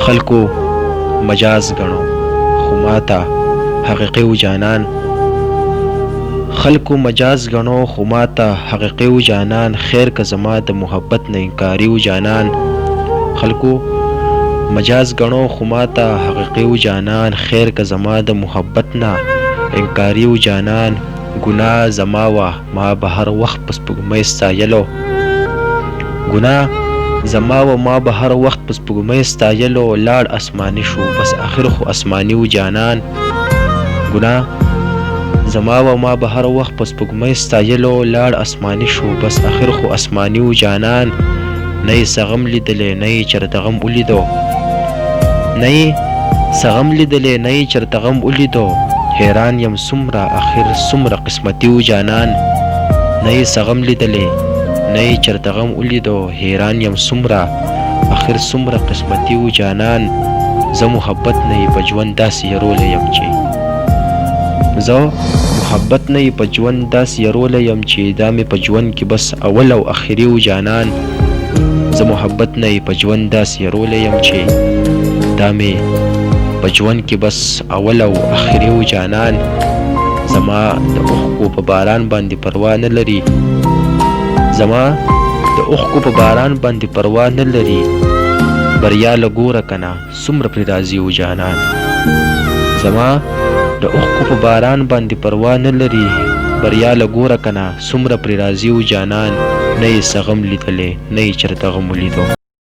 خلکو مجاز ګڼو خو ماته حقیقي و جانان. خلکو مجاز ګڼو خو ماته حقیقي و جانان. خیر که زما د محبت نه انکاري و جانان. خلکو مجاز ګڼو خو ماته حقیقي و جانان. خیر که زما د محبت نه انکاري و جانان. ګناه زما وه ما به هر وخت په سپوږمۍ ستایلو. ګناه زما و ما به هر وخت په سپوږمۍ ستایلو. لاړ اسماني شو بس آخر خو اسماني و جانان. ګناه زما و ما به هر وخت په سپوږمۍ ستایلو. لاړ اسماني شو بس آخر خو اسماني و جانان. نه یې څه غم لیدلی نه یې چېرته غم ولیدو. نه یې څه غم لیدلی نه یې چېرته غم ولیدو. حیران یم څومره آخر څومره قسمتي و جانان. نه یې څه غم لیدلی نه یې چېرته غم ولیدو. حیران یم څومره آخر څومره قسمتي و جانان. زه محبت نه یې په ژوند داسې یرولی یم چې زه محبت نه یې په ژوند داسې یرولی یم چې دا مې په ژوند کې بس اول او اخري و جانان. زه محبت نه یې په ژوند داسې یرولی یم چې دا مې په ژوند کې بس اول او اخري و جانان. زما د اوښکو په باران باندې پروا نه لري. زما د اوښکو په باران باندې پروا نه لري. بریا له ګوره کنه څومره پرې راځي و جانان. زما د اوښکو په باران باندې پروا نه لري. بریا له ګوره کنه څومره پرې راځي و جانان. نه یې څه غم لیدلی نه یې چېرته غم ولیدو.